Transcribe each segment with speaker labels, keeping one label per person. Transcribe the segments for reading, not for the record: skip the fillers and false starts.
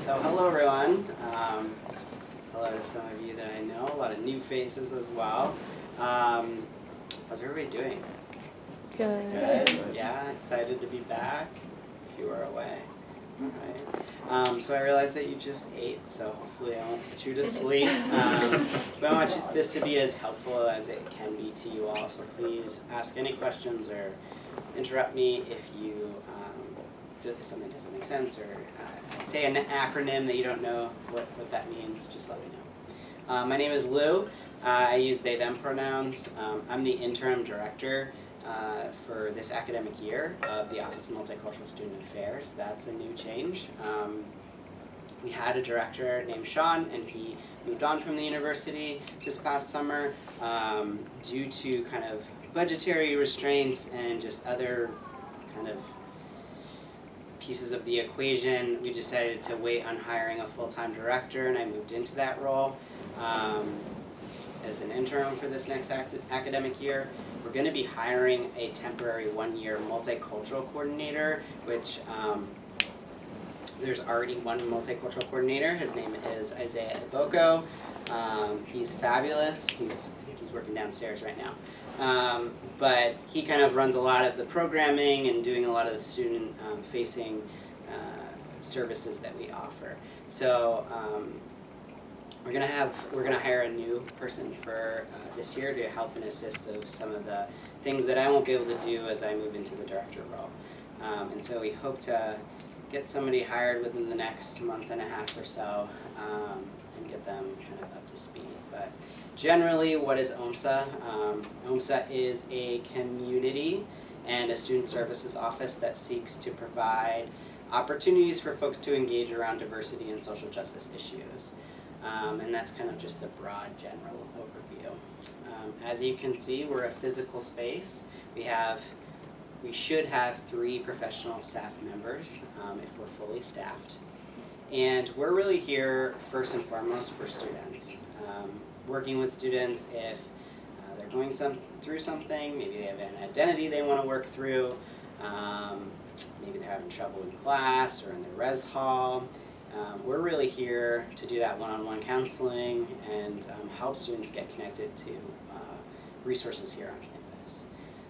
Speaker 1: So hello everyone. Hello to some of you that I know, a lot of new faces as well. How's everybody doing?
Speaker 2: Good.
Speaker 1: Yeah, excited to be back. If you are away. Alright. So I realized that you just ate, so hopefully I won't put you to sleep. But I want this to be as helpful as it can be to you all, so please ask any questions or interrupt me if something doesn't make sense, or say an acronym that you don't know what that means, just let me know. My name is Lou. I use they, them pronouns. I'm the interim director for this academic year of the Office of Multicultural Student Affairs. That's a new change. We had a director named Sean, and he moved on from the university this past summer due to kind of budgetary restraints and just other kind of pieces of the equation. We decided to wait on hiring a full-time director, and I moved into that role as an interim for this next academic year. We're going to be hiring a temporary one-year multicultural coordinator, which there's already one multicultural coordinator. His name is Isaiah Iboko. He's fabulous. He's working downstairs right now. But he kind of runs a lot of the programming and doing a lot of the student-facing services that we offer. So we're gonna hire a new person for this year to help and assist of some of the things that I won't be able to do as I move into the director role. And so we hope to get somebody hired within the next month and a half or so and get them kind of up to speed. But generally, what is Omsa? Omsa is a community and a student services office that seeks to provide opportunities for folks to engage around diversity and social justice issues. And that's kind of just a broad general overview. As you can see, we're a physical space. We should have 3 professional staff members if we're fully staffed. And we're really here first and foremost for students. Working with students if they're going through something, maybe they have an identity they want to work through, maybe they're having trouble in class or in their res hall. We're really here to do that one-on-one counseling and help students get connected to resources here on campus.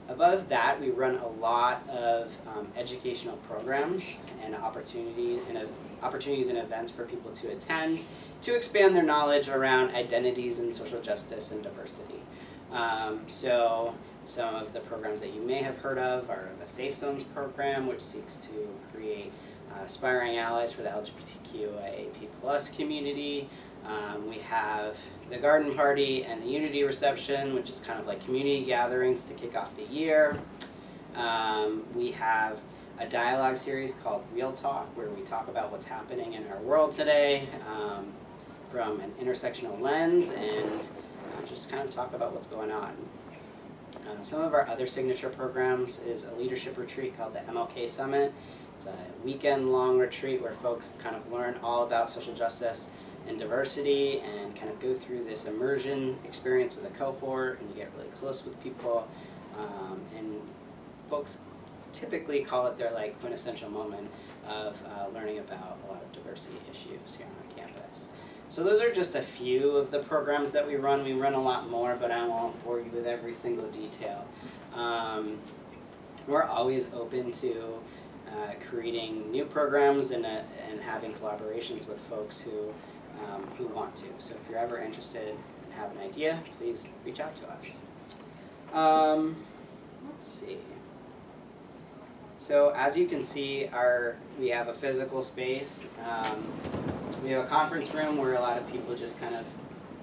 Speaker 1: Above that, we run a lot of educational programs and opportunities and events for people to attend to expand their knowledge around identities and social justice and diversity. So some of the programs that you may have heard of are the Safe Zones program, which seeks to create aspiring allies for the LGBTQIA+ community. We have the Garden Party and the Unity Reception, which is kind of like community gatherings to kick off the year. We have a dialogue series called Real Talk, where we talk about what's happening in our world today from an intersectional lens and just kind of talk about what's going on. Some of our other signature programs is a leadership retreat called the MLK Summit. It's a weekend-long retreat where folks kind of learn all about social justice and diversity and kind of go through this immersion experience with a cohort, and you get really close with people. And folks typically call it their like quintessential moment of learning about a lot of diversity issues here on campus. So those are just a few of the programs that we run. We run a lot more, but I won't bore you with every single detail. We're always open to creating new programs and having collaborations with folks who want to. So if you're ever interested and have an idea, please reach out to us. Let's see. So as you can see, we have a physical space. We have a conference room where a lot of people just kind of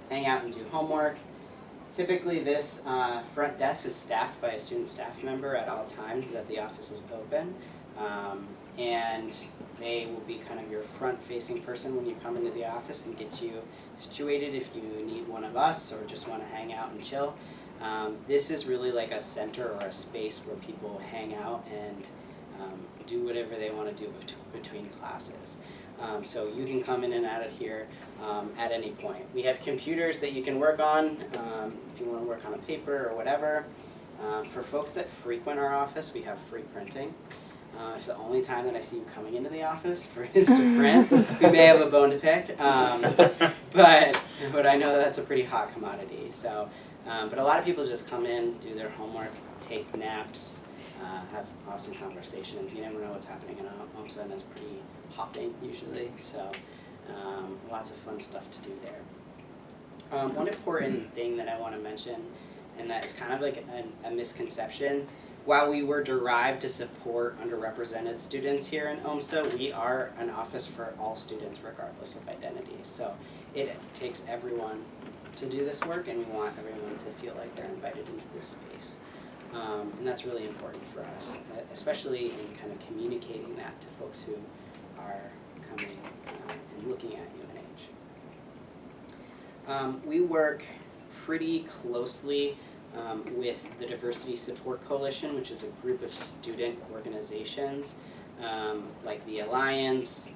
Speaker 1: hang out and do homework. Typically this front desk is staffed by a student staff member at all times that the office is open. And they will be kind of your front-facing person when you come into the office and get you situated if you need one of us or just want to hang out and chill. This is really like a center or a space where people hang out and do whatever they want to do between classes. So you can come in and out of here at any point. We have computers that you can work on if you want to work on a paper or whatever. For folks that frequent our office, we have free printing. If the only time that I see you coming into the office is to print, we may have a bone to pick. But I know that's a pretty hot commodity. So, but a lot of people just come in, do their homework, take naps, have awesome conversations. You never know what's happening in Omsa, and that's pretty hopping usually. So, lots of fun stuff to do there. One important thing that I want to mention, and that is kind of like a misconception. While we were derived to support underrepresented students here in Omsa, we are an office for all students regardless of identity. So it takes everyone to do this work, and we want everyone to feel like they're invited into this space. And that's really important for us, especially in kind of communicating that to folks who are coming and looking at UNH. We work pretty closely with the Diversity Support Coalition, which is a group of student organizations like the Alliance,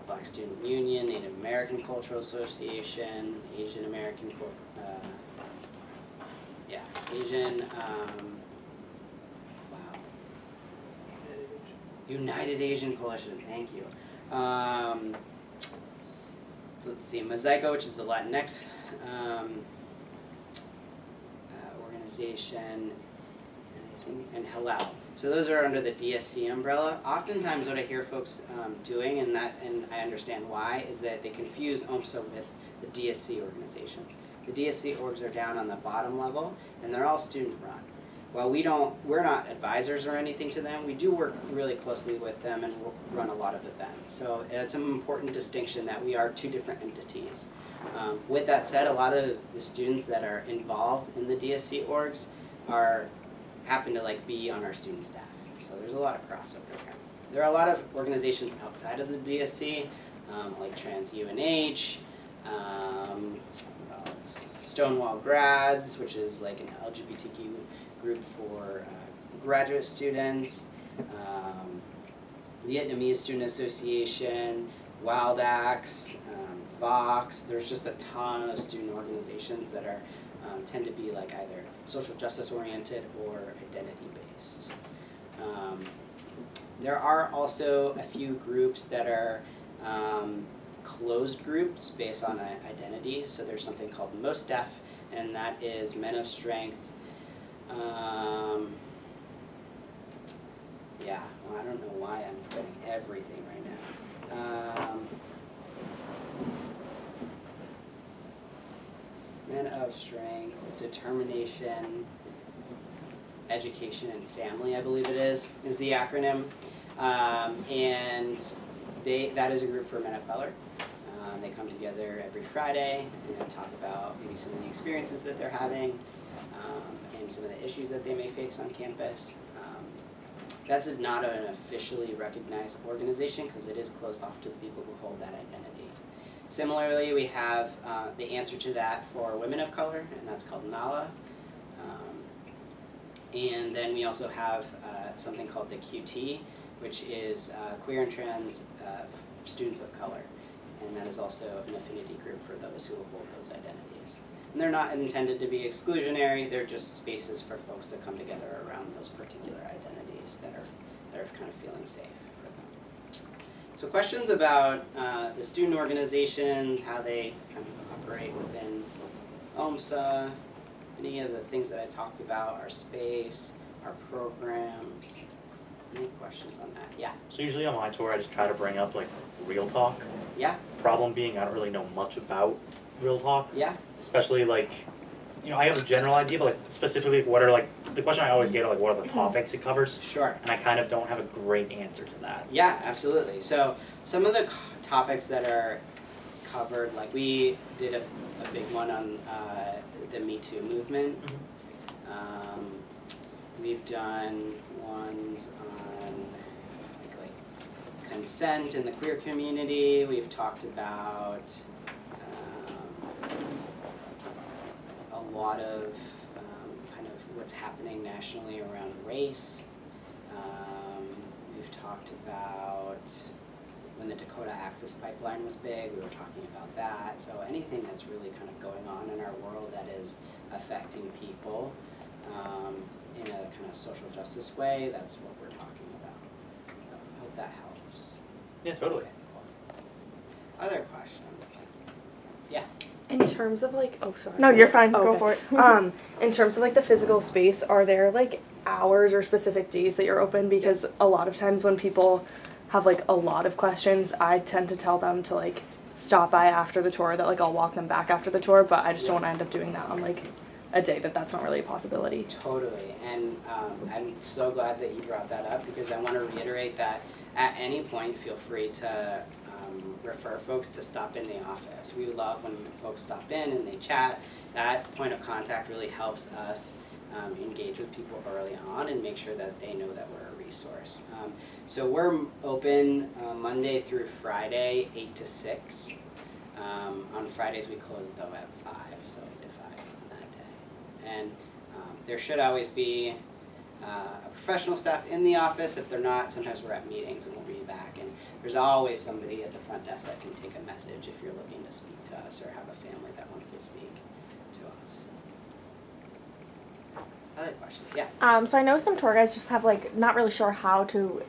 Speaker 1: Black Student Union, Native American Cultural Association, Asian American, United Asian Coalition, thank you. So let's see, Mosaico, which is the Latinx organization, and Halal. So those are under the DSC umbrella. Oftentimes what I hear folks doing, and I understand why, is that they confuse Omsa with the DSC organizations. The DSC orgs are down on the bottom level, and they're all student run. While we're not advisors or anything to them, we do work really closely with them and run a lot of events. So it's an important distinction that we are two different entities. With that said, a lot of the students that are involved in the DSC orgs happen to be on our student staff. So there's a lot of crossover here. There are a lot of organizations outside of the DSC, like Trans UNH, Stonewall Grads, which is like an LGBTQ group for graduate students, Vietnamese Student Association, Wild Axe, Vox. There's just a ton of student organizations that are tend to be like either social justice oriented or identity based. There are also a few groups that are closed groups based on identities. So there's something called MOSTEF, and that is Men of Strength. Yeah, well, I don't know why I'm forgetting everything right now. Men of Strength, Determination, Education and Family, I believe it is the acronym. And that is a group for men of color. They come together every Friday and talk about maybe some of the experiences that they're having and some of the issues that they may face on campus. That's not an officially recognized organization because it is closed off to the people who hold that identity. Similarly, we have the answer to that for women of color, and that's called NALA. And then we also have something called the QT, which is queer and trans students of color. And that is also an affinity group for those who hold those identities. And they're not intended to be exclusionary, they're just spaces for folks to come together around those particular identities that are kind of feeling safe for them. So questions about the student organizations, how they kind of operate within OMSA, any of the things that I talked about, our space, our programs. Any questions on that? Yeah.
Speaker 3: So usually on my tour I just try to bring up real talk.
Speaker 1: Yeah.
Speaker 3: Problem being I don't really know much about real talk.
Speaker 1: Yeah.
Speaker 3: Especially I have a general idea, but specifically what are the question I always get are what are the topics it covers?
Speaker 1: Sure.
Speaker 3: And I kind of don't have a great answer to that.
Speaker 1: Yeah, absolutely. So some of the topics that are covered, we did a big one on the Me Too movement. Mm-hmm. We've done ones on consent in the queer community. We've talked about a lot of kind of what's happening nationally around race. We've talked about when the Dakota Access Pipeline was big, we were talking about that. So anything that's really kind of going on in our world that is affecting people in a kind of social justice way, that's what we're talking about.
Speaker 3: Yeah, totally.
Speaker 1: Other questions? Yeah.
Speaker 2: In terms of like, oh sorry.
Speaker 4: No, you're fine.
Speaker 2: Oh,
Speaker 4: Go
Speaker 2: okay.
Speaker 4: for it.
Speaker 2: In terms of like the physical space, are there like hours or specific days that you're open? Because a lot of times when people have like a lot of questions, I tend to tell them to like stop by after the tour, that like I'll walk them back after the tour, but I just don't want to end up doing that on like a day that's not really a possibility.
Speaker 1: Totally, and I'm so glad that you brought that up, because I want to reiterate that at any point, feel free to refer folks to stop in the office. We love when folks stop in and they chat. That point of contact really helps us engage with people early on and make sure that they know that we're a resource. So we're open Monday through Friday, 8 to 6. On Fridays we close though at 5, so 8 to 5 on that day. And there should always be a professional staff in the office. If they're not, sometimes we're at meetings and we'll be back. And there's always somebody at the front desk that can take a message if you're looking to speak to us or have a family that wants to speak to us. Other questions? Yeah.
Speaker 4: So I know some tour guides just have like not really sure how to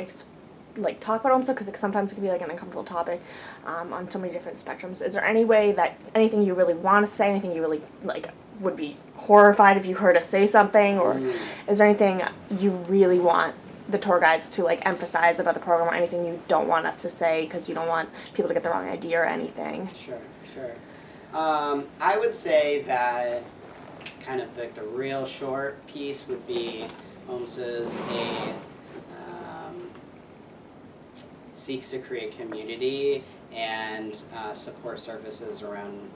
Speaker 4: like talk about Omsa, because sometimes it can be like an uncomfortable topic on so many different spectrums. Is there any way that anything you really want to say, anything you really like would be horrified if you heard us say something, or is there anything you really want the tour guides to like emphasize about the program, or anything you don't want us to say because you don't want people to get the wrong idea or anything?
Speaker 1: Sure. I would say that kind of the real short piece would be Omsa's seeks to create community and support services around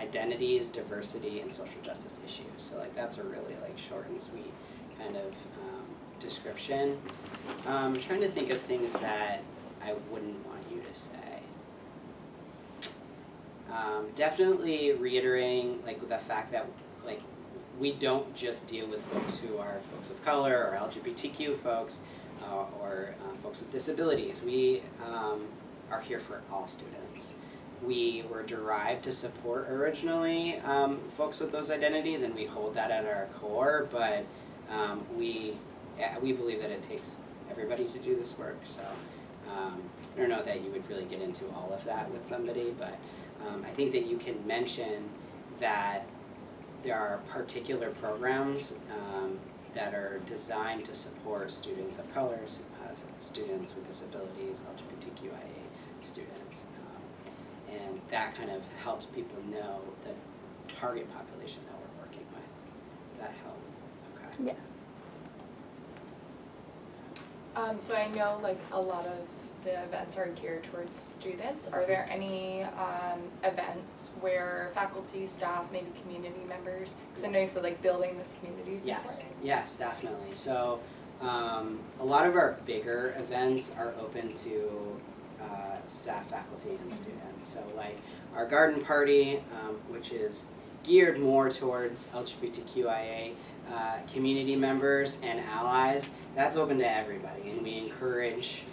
Speaker 1: identities, diversity, and social justice issues. So like that's a really like short and sweet kind of description. I'm trying to think of things that I wouldn't want you to say. Definitely reiterating like the fact that like we don't just deal with folks who are folks of color or LGBTQ folks or folks with disabilities. We are here for all students. We were derived to support originally folks with those identities, and we hold that at our core, but we believe that it takes everybody to do this work. So I don't know that you would really get into all of that with somebody, but I think that you can mention that there are particular programs that are designed to support students of color, students with disabilities, LGBTQIA students. And that kind of helps people know the target population that we're working with. That help? Okay.
Speaker 4: Yes.
Speaker 5: So I know like a lot of the events are geared towards students. Are there any events where faculty, staff, maybe community members, because I know you said like building this community is important.
Speaker 1: Yes, definitely. So a lot of our bigger events are open to staff, faculty, and students. So like our garden party, which is geared more towards LGBTQIA community members and allies, that's open to everybody, and we encourage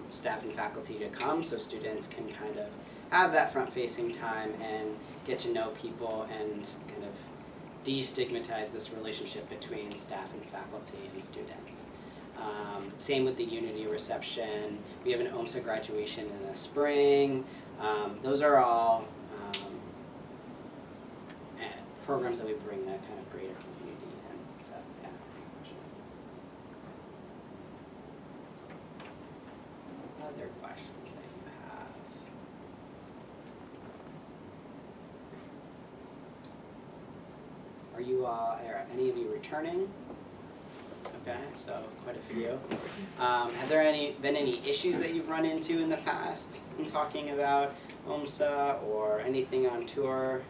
Speaker 1: staff and faculty to come so students can kind of have that front-facing time and get to know people and kind of destigmatize this relationship between staff and faculty and students. Same with the Unity reception. We have an Omsa graduation in the spring. Those are all programs that we bring that kind of greater community in. So, yeah. Other questions that you have? Are you all, are any of you returning? Okay, so quite a few. Have there been any issues that you've run into in the past in talking about Omsa or anything on tour?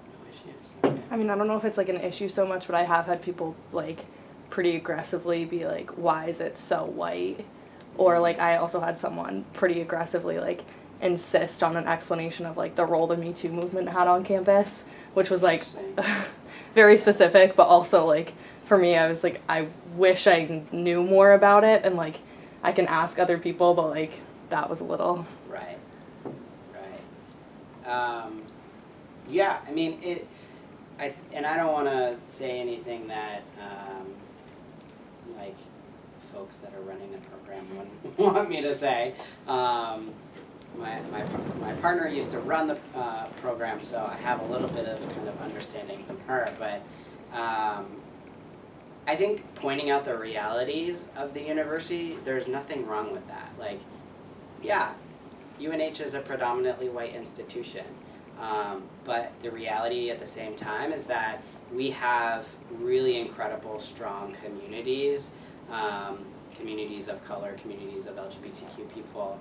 Speaker 1: No issues? Okay.
Speaker 2: I mean, I don't know if it's like an issue so much, but I have had people like pretty aggressively be like, why is it so white? Or like I also had someone pretty aggressively like insist on an explanation of like the role the Me Too movement had on campus, which was like very specific, but also like for me I was like, I wish I knew more about it, and like I can ask other people, but like that was a little
Speaker 1: Right. Yeah, I mean and I don't want to say anything that like folks that are running the program want me to say. My partner used to run the program, so I have a little bit of kind of understanding from her, but I think pointing out the realities of the university, there's nothing wrong with that. Like, yeah, UNH is a predominantly white institution, but the reality at the same time is that we have really incredible, strong communities, communities of color, communities of LGBTQ people,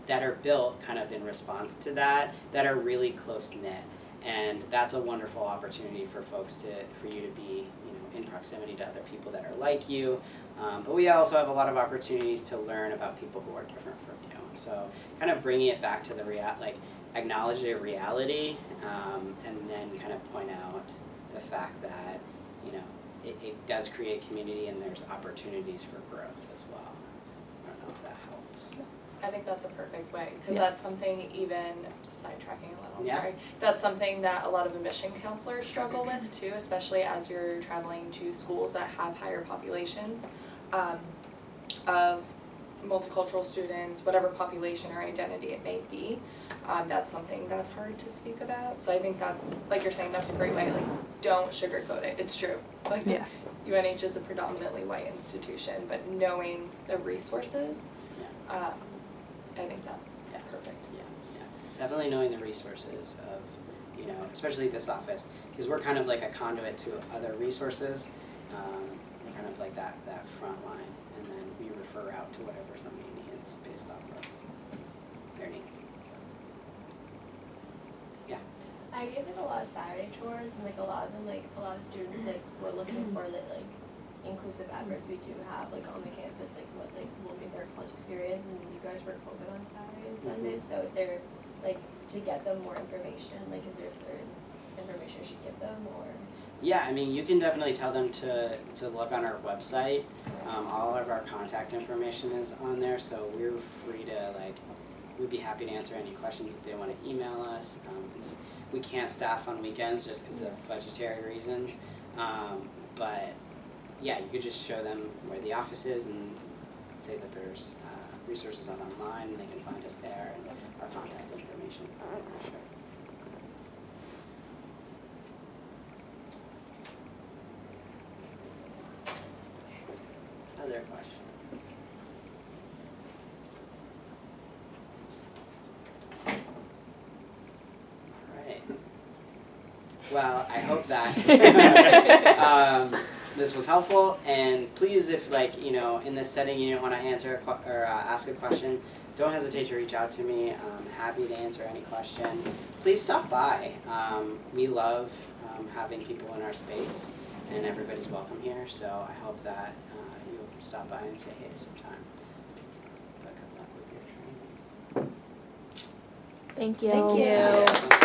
Speaker 1: that are built kind of in response to that are really close-knit. And that's a wonderful opportunity for you to be, in proximity to other people that are like you. But we also have a lot of opportunities to learn about people who are different from you. So kind of bringing it back to the acknowledge the reality, and then kind of point out the fact that, it does create community and there's opportunities for growth as well. I don't know if that helps.
Speaker 5: I think that's a perfect way, because
Speaker 2: Yeah.
Speaker 5: that's something, even sidetracking a little, I'm
Speaker 1: Yeah.
Speaker 5: sorry, that's something that a lot of admission counselors struggle with too, especially as you're traveling to schools that have higher populations of multicultural students, whatever population or identity it may be. That's something that's hard to speak about. So I think that's, like you're saying, that's a great way. Like, don't sugarcoat it. It's true. Like,
Speaker 2: Yeah.
Speaker 5: UNH is a predominantly white institution, but knowing the resources, I think that's perfect.
Speaker 1: Yeah. Definitely knowing the resources of, especially this office, because we're kind of like a conduit to other resources. We're kind of like that front line, and then we refer out to whatever somebody needs based off of their needs. Yeah.
Speaker 6: I gave a lot of Saturday tours, and a lot of students were looking for inclusive efforts we do have on the campus, what will be their college experience, and you guys work open on Saturday and Sundays. So is there to get them more information, is there certain information you should give them, or?
Speaker 1: Yeah, I mean, you can definitely tell them to look on our website. All of our contact information is on there, so we're free to we'd be happy to answer any questions if they want to email us. We can't staff on weekends just because of budgetary reasons, but yeah, you could just show them where the office is and say that there's resources online, and they can find us there and our contact information. Sure. Other questions? All right. Well, I hope that this was helpful, and please, if in this setting you don't want to answer or ask a question, don't hesitate to reach out to me. I'm happy to answer any question. Please stop by. We love having people in our space, and everybody's welcome here, so I hope that you'll stop by and say hey sometime. But good luck with your training.
Speaker 4: Thank you.
Speaker 2: Thank you.
Speaker 1: Yeah.